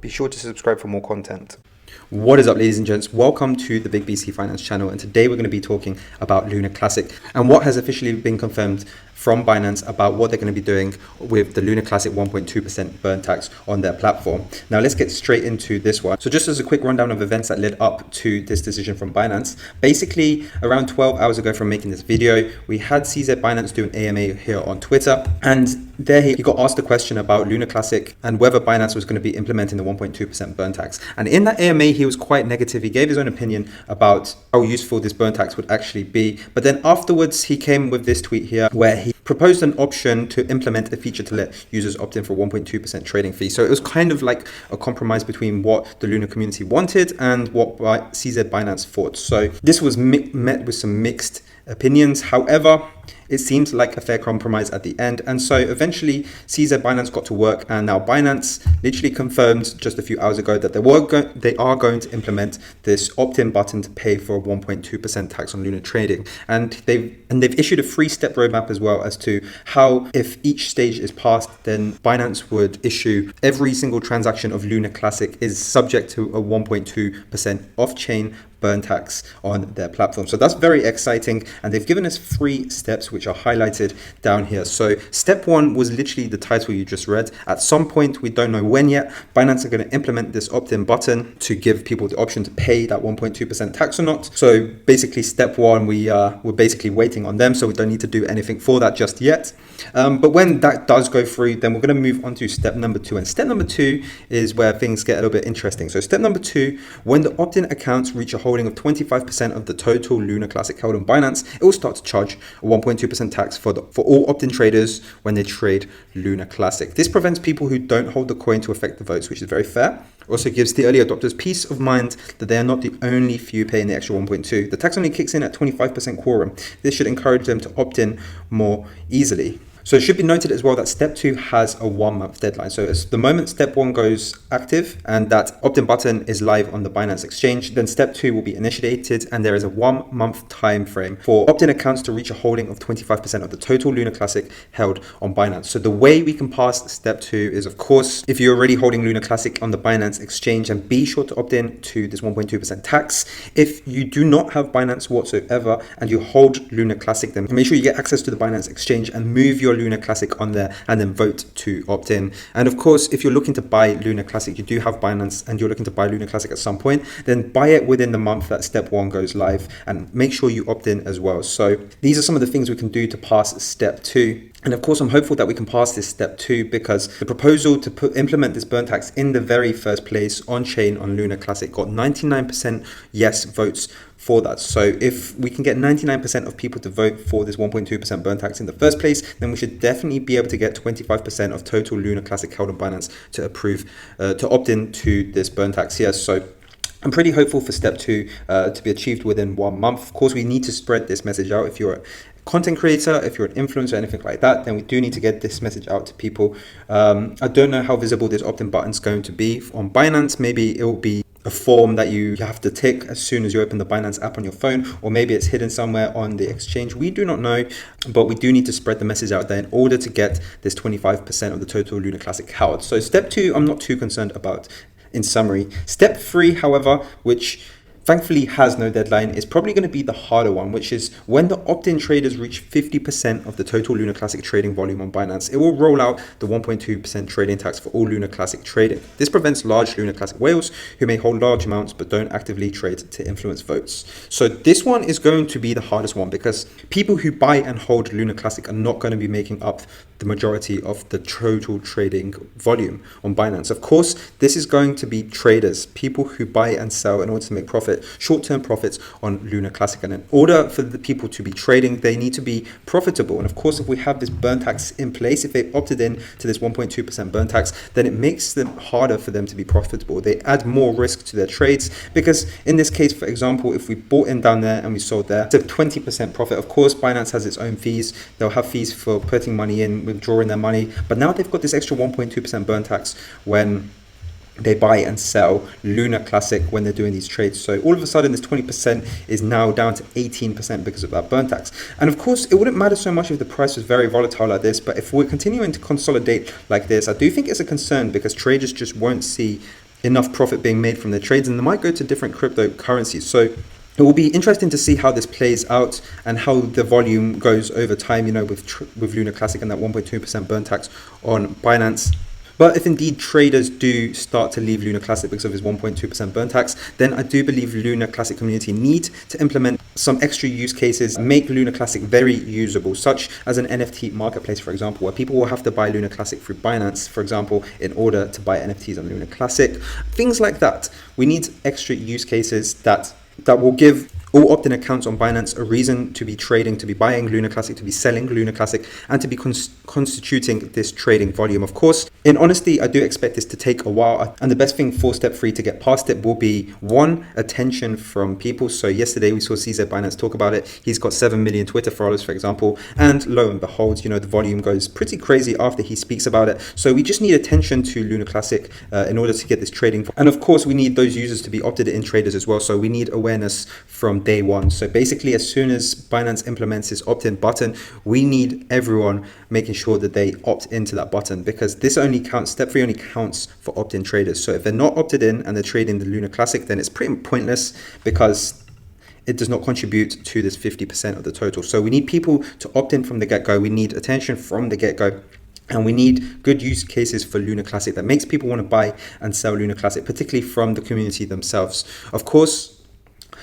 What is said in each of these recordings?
Be sure to subscribe for more content. What is up, ladies and gents? Welcome to the BigBC Finance Channel, and today we're going to be talking about Luna Classic and what has officially been confirmed from Binance about what they're going to be doing with the Luna Classic 1.2% burn tax on their platform. Now let's get straight into this one. So just as a quick rundown of events that led up to this decision from Binance, basically around 12 hours ago from making this video, we had CZ Binance do an AMA here on Twitter, and there he got asked a question about Luna Classic and whether Binance was going to be implementing the 1.2% burn tax. And in that AMA, he was quite negative. He gave his own opinion about how useful this burn tax would actually be. But then afterwards, he came with this tweet here where he proposed an option to implement a feature to let users opt in for 1.2% trading fee. So it was kind of like a compromise between what the Luna community wanted and what CZ Binance thought. So this was met with some mixed opinions. However, it seemed like a fair compromise at the end, and so eventually CZ Binance got to work, and now Binance literally confirmed just a few hours ago that they are going to implement this opt-in button to pay for a 1.2% tax on Luna trading, and they've issued a 3-step roadmap as well as to how, if each stage is passed, then Binance would issue every single transaction of Luna Classic is subject to a 1.2% off-chain burn tax on their platform. So that's very exciting, and they've given us 3 steps which are highlighted down here. So step 1 was literally the title you just read. At some point, we don't know when yet, Binance are going to implement this opt-in button to give people the option to pay that 1.2% tax or not. So basically step 1, we're basically waiting on them, so we don't need to do anything for that just yet. But when that does go through, then we're going to move on to step number 2, and step number 2 is where things get a little bit interesting. So step number 2, when the opt-in accounts reach a holding of 25% of the total Luna Classic held on Binance, it will start to charge a 1.2% tax for all opt-in traders when they trade Luna Classic. This prevents people who don't hold the coin to affect the votes, which is very fair. Also gives the early adopters peace of mind that they are not the only few paying the extra 1.2. The tax only kicks in at 25% quorum. This should encourage them to opt in more easily. So it should be noted as well that step 2 has a 1-month deadline. So as the moment step 1 goes active and that opt-in button is live on the Binance exchange, then step 2 will be initiated, and there is a 1-month time frame for opt-in accounts to reach a holding of 25% of the total Luna Classic held on Binance. So the way we can pass step 2 is, of course, if you're already holding Luna Classic on the Binance exchange, and be sure to opt in to this 1.2% tax. If you do not have Binance whatsoever and you hold Luna Classic, then make sure you get access to the Binance exchange and move your Luna Classic on there and then vote to opt in. And of course, if you're looking to buy Luna Classic, you do have Binance and you're looking to buy Luna Classic at some point, then buy it within the month that step 1 goes live, and make sure you opt in as well. So these are some of the things we can do to pass step 2. And of course, I'm hopeful that we can pass this step 2 because the proposal to implement this burn tax in the very first place on chain on Luna Classic got 99% yes votes for that. So if we can get 99% of people to vote for this 1.2% burn tax in the first place, then we should definitely be able to get 25% of total Luna Classic held on Binance to approve, to opt in to this burn tax here. So I'm pretty hopeful for step 2 to be achieved within 1 month. Of course, we need to spread this message out. If you're a content creator, if you're an influencer, anything like that, then we do need to get this message out to people. I don't know how visible this opt-in button is going to be on Binance. Maybe it will be a form that you have to tick as soon as you open the Binance app on your phone, or maybe it's hidden somewhere on the exchange. We do not know, but we do need to spread the message out there in order to get this 25% of the total Luna Classic held. So step 2, I'm not too concerned about. In summary, step 3, however, which thankfully has no deadline, is probably going to be the harder one, which is when the opt-in traders reach 50% of the total Luna Classic trading volume on Binance, it will roll out the 1.2% trading tax for all Luna Classic trading. This prevents large Luna Classic whales who may hold large amounts but don't actively trade to influence votes. So this one is going to be the hardest one because people who buy and hold Luna Classic are not going to be making up the majority of the total trading volume on Binance. Of course, this is going to be traders, people who buy and sell in order to make profit, short-term profits on Luna Classic. And in order for the people to be trading, they need to be profitable. And of course, if we have this burn tax in place, if they opted in to this 1.2% burn tax, then it makes them harder for them to be profitable. They add more risk to their trades because in this case, for example, if we bought in down there and we sold there, it's a 20% profit. Of course, Binance has its own fees. They'll have fees for putting money in, withdrawing their money, but now they've got this extra 1.2% burn tax when they buy and sell Luna Classic when they're doing these trades. So all of a sudden this 20% is now down to 18% because of that burn tax. And of course, it wouldn't matter so much if the price was very volatile like this, but if we're continuing to consolidate like this, I do think it's a concern because traders just won't see enough profit being made from their trades, and they might go to different cryptocurrencies. So it will be interesting to see how this plays out and how the volume goes over time, with Luna Classic and that 1.2% burn tax on Binance. But if indeed traders do start to leave Luna Classic because of his 1.2% burn tax, then I do believe Luna Classic community need to implement some extra use cases, make Luna Classic very usable, such as an NFT marketplace, for example, where people will have to buy Luna Classic through Binance, for example, in order to buy NFTs on Luna Classic. Things like that. We need extra use cases that will give all opt-in accounts on Binance a reason to be trading, to be buying Luna Classic, to be selling Luna Classic, and to be constituting this trading volume. Of course, in honesty, I do expect this to take a while, and the best thing for step 3 to get past it will be, one, attention from people. So yesterday we saw CZ Binance talk about it. He's got 7 million Twitter followers, for example, and lo and behold, the volume goes pretty crazy after he speaks about it. So we just need attention to Luna Classic in order to get this trading. And of course, we need those users to be opted in traders as well. So we need awareness from day one. So basically, as soon as Binance implements this opt-in button, we need everyone making sure that they opt into that button, because this only counts, step 3 only counts for opt-in traders. So if they're not opted in and they're trading the Luna Classic, then it's pretty pointless, because it does not contribute to this 50% of the total. So we need people to opt in from the get-go. We need attention from the get-go. And we need good use cases for Luna Classic that makes people want to buy and sell Luna Classic, particularly from the community themselves. Of course,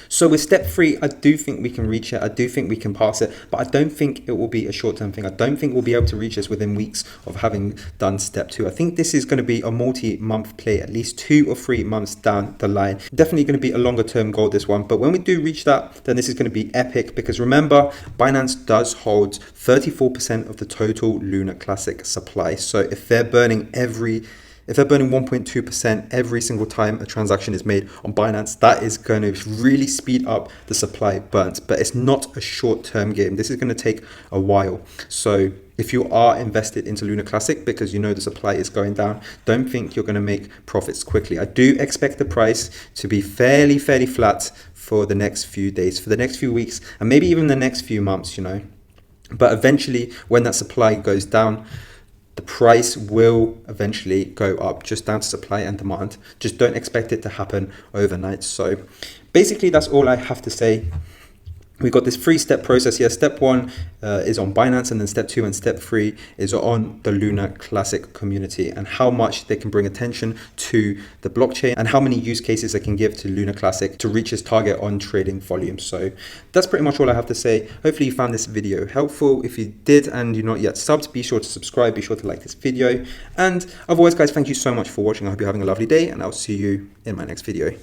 so with step 3, I do think we can reach it. I do think we can pass it, but I don't think it will be a short-term thing. I don't think we'll be able to reach this within weeks of having done step 2. I think this is going to be a multi-month play, at least 2 or 3 months down the line. Definitely going to be a longer-term goal, this one. But when we do reach that, then this is going to be epic, because remember, Binance does hold 34% of the total Luna Classic supply. So if they're burning 1.2% every single time a transaction is made on Binance, that is going to really speed up the supply burnt. But it's not a short-term game. This is going to take a while. So if you are invested into Luna Classic because the supply is going down, don't think you're going to make profits quickly. I do expect the price to be fairly flat for the next few days, for the next few weeks, and maybe even the next few months, But eventually, when that supply goes down, the price will eventually go up, just down to supply and demand. Just don't expect it to happen overnight. So basically, that's all I have to say. We've got this 3-step process here. Step 1 is on Binance, and then step 2 and step 3 is on the Luna Classic community, and how much they can bring attention to the blockchain and how many use cases they can give to Luna Classic to reach its target on trading volume. So that's pretty much all I have to say. Hopefully you found this video helpful. If you did and you're not yet subbed, be sure to subscribe, be sure to like this video. And otherwise, guys, thank you so much for watching. I hope you're having a lovely day, and I'll see you in my next video.